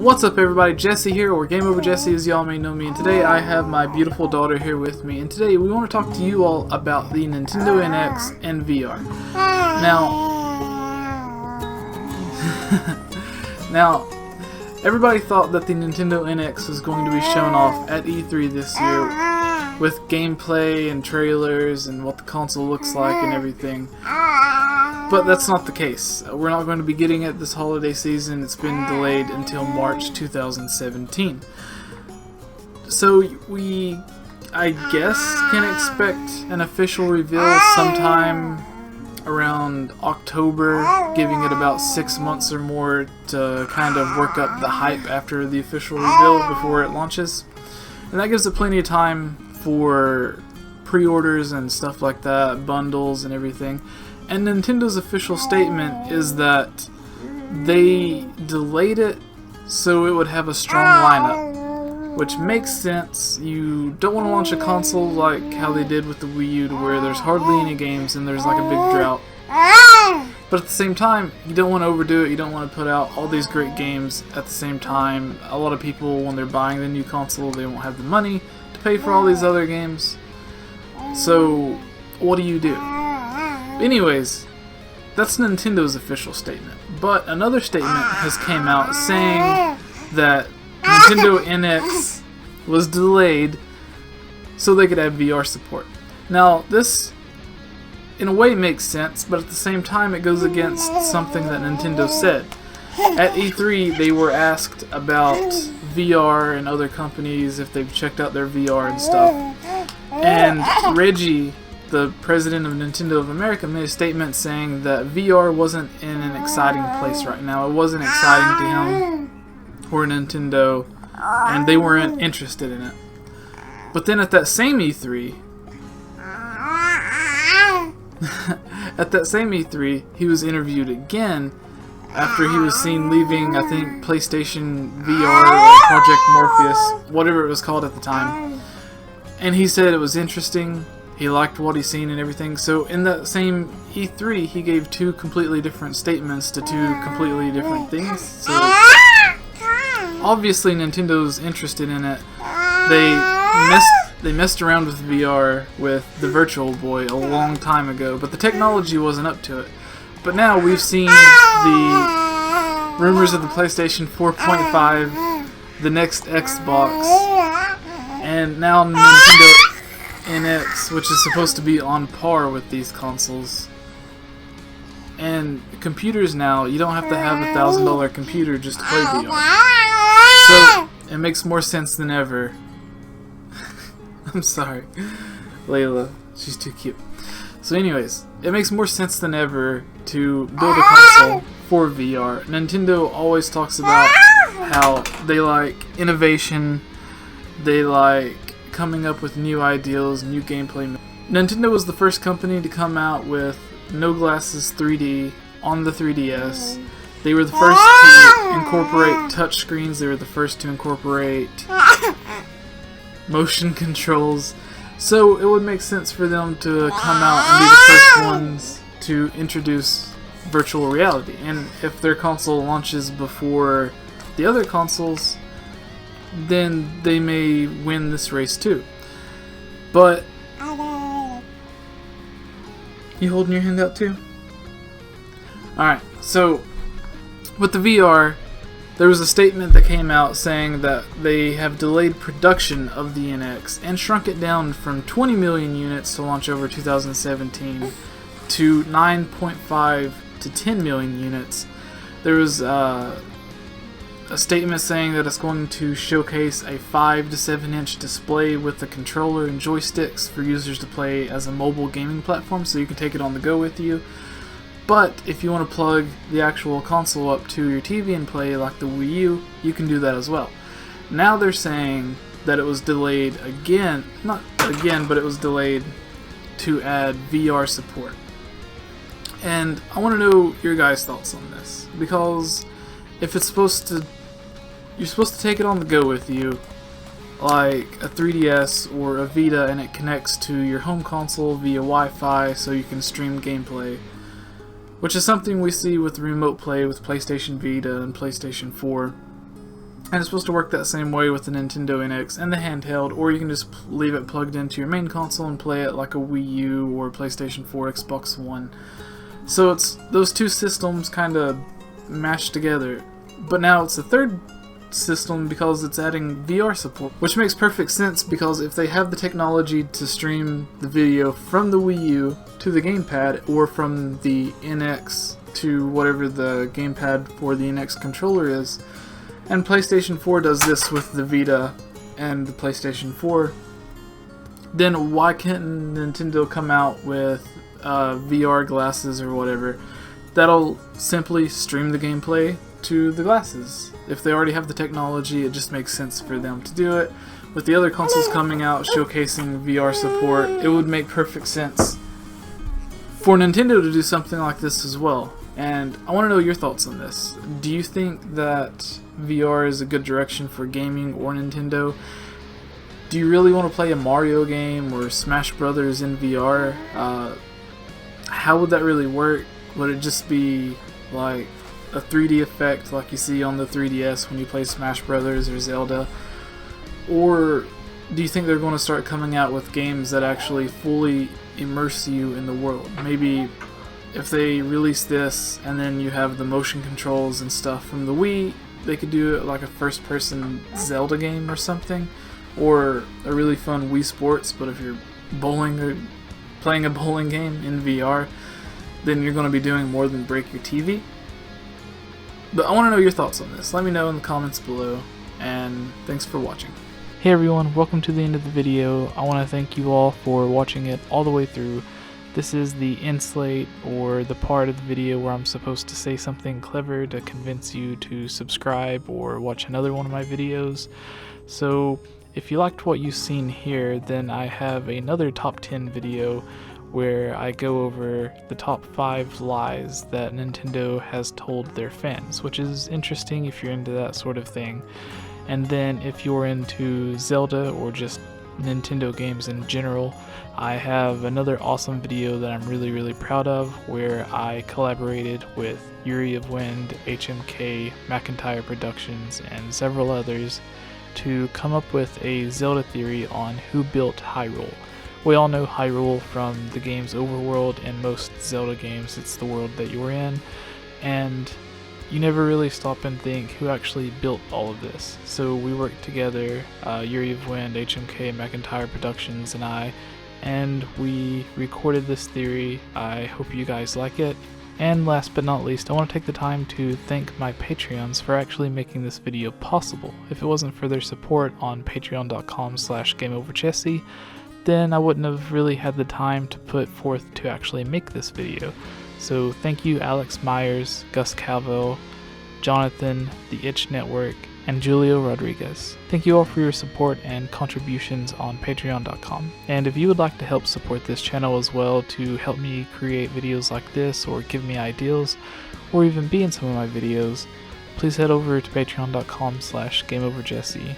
What's up everybody, Jesse here, or Game Over Jesse as y'all may know me, and today I have my beautiful daughter here with me, and today we want to talk to you all about the Nintendo NX and VR. Now, everybody thought that the Nintendo NX was going to be shown off at E3 this year with gameplay and trailers and what the console looks like and everything. But that's not the case. We're not going to be getting it this holiday season. It's been delayed until March 2017. So we, I guess, can expect an official reveal sometime around October, giving it about 6 months or more to kind of work up the hype after the official reveal before it launches. And that gives it plenty of time for pre-orders and stuff like that, bundles and everything. And Nintendo's official statement is that they delayed it so it would have a strong lineup, which makes sense. You don't want to launch a console like how they did with the Wii U, to where there's hardly any games and there's like a big drought. But at the same time, you don't want to overdo it. You don't want to put out all these great games at the same time. A lot of people, when they're buying the new console, they won't have the money to pay for all these other games. So what do? Anyways, that's Nintendo's official statement. But another statement has came out saying that Nintendo NX was delayed so they could have VR support. Now, this in a way makes sense, but at the same time it goes against something that Nintendo said. At E3 they were asked about VR and other companies, if they've checked out their VR and stuff. And Reggie, the president of Nintendo of America, made a statement saying that VR wasn't in an exciting place right now. It wasn't exciting to him or Nintendo, and they weren't interested in it. But then at that same E3, he was interviewed again after he was seen leaving, I think, PlayStation VR or Project Morpheus, whatever it was called at the time. And he said it was interesting. He liked what he's seen and everything. So in that same E3, he gave two completely different statements to two completely different things. So obviously Nintendo's interested in it. They messed around with VR with the Virtual Boy a long time ago, but the technology wasn't up to it. But now we've seen the rumors of the PlayStation 4.5, the next Xbox, and now Nintendo NX, which is supposed to be on par with these consoles. And computers now, you don't have to have a $1,000 computer just to play VR. So it makes more sense than ever. I'm sorry, Layla, she's too cute. So anyways, it makes more sense than ever to build a console for VR. Nintendo always talks about how they like innovation, they like coming up with new ideas, new gameplay. Nintendo was the first company to come out with no glasses 3D on the 3DS. They were the first to incorporate touchscreens. They were the first to incorporate motion controls. So it would make sense for them to come out and be the first ones to introduce virtual reality. And if their console launches before the other consoles, then they may win this race too. But you holding your hand out too? Alright, so with the VR, there was a statement that came out saying that they have delayed production of the NX and shrunk it down from 20 million units to launch over 2017 to 9.5 to 10 million units. There was a statement saying that it's going to showcase a 5 to 7 inch display with the controller and joysticks for users to play as a mobile gaming platform, so you can take it on the go with you. But if you want to plug the actual console up to your TV and play like the Wii U, you can do that as well. Now they're saying that it was delayed again, not again, but it was delayed to add VR support. And I want to know your guys' thoughts on this, because if it's supposed to, you're supposed to take it on the go with you, like a 3DS or a Vita, and it connects to your home console via Wi-Fi so you can stream gameplay. which is something we see with remote play with PlayStation Vita and PlayStation 4. And it's supposed to work that same way with the Nintendo NX and the handheld, or you can just leave it plugged into your main console and play it like a Wii U or PlayStation 4, Xbox One. So it's those two systems kind of mashed together. But now it's a third system because it's adding VR support, which makes perfect sense because if they have the technology to stream the video from the Wii U to the gamepad, or from the NX to whatever the gamepad for the NX controller is, and PlayStation 4 does this with the Vita and the PlayStation 4, then why can't Nintendo come out with VR glasses or whatever that'll simply stream the gameplay to the glasses? If they already have the technology, it just makes sense for them to do it. With the other consoles coming out showcasing VR support, it would make perfect sense for Nintendo to do something like this as well. And I want to know your thoughts on this. Do you think that VR is a good direction for gaming or Nintendo? Do you really want to play a Mario game or Smash Brothers in VR? How would that really work? Would it just be like a 3D effect like you see on the 3DS when you play Smash Brothers or Zelda? Or do you think they're going to start coming out with games that actually fully immerse you in the world? Maybe if they release this and then you have the motion controls and stuff from the Wii, they could do it like a first-person Zelda game or something, or a really fun Wii Sports, but if you're bowling or playing a bowling game in VR, then you're going to be doing more than break your TV. But I want to know your thoughts on this. Let me know in the comments below, and thanks for watching. Hey everyone, welcome to the end of the video. I want to thank you all for watching it all the way through. This is the end slate, or the part of the video where I'm supposed to say something clever to convince you to subscribe or watch another one of my videos. So if you liked what you've seen here, then I have another top 10 video where I go over the top 5 lies that Nintendo has told their fans, which is interesting if you're into that sort of thing. And then if you're into Zelda or just Nintendo games in general, I have another awesome video that I'm really proud of, where I collaborated with Yuri of Wind, HMK, McIntyre Productions, and several others to come up with a Zelda theory on who built Hyrule. We all know Hyrule from the game's overworld. In most Zelda games, it's the world that you're in, and you never really stop and think who actually built all of this. So we worked together, Yuri of Wind, HMK, McIntyre Productions, and we recorded this theory. I hope you guys like it. And last but not least, I want to take the time to thank my Patreons for actually making this video possible. If it wasn't for their support on patreon.com/GameOverChessy, then I wouldn't have really had the time to put forth to actually make this video. So thank you Alex Myers, Gus Calvo, Jonathan, the Itch Network, and Julio Rodriguez. Thank you all for your support and contributions on patreon.com. And if you would like to help support this channel as well, to help me create videos like this, or give me ideas, or even be in some of my videos, please head over to patreon.com/GameOverJesse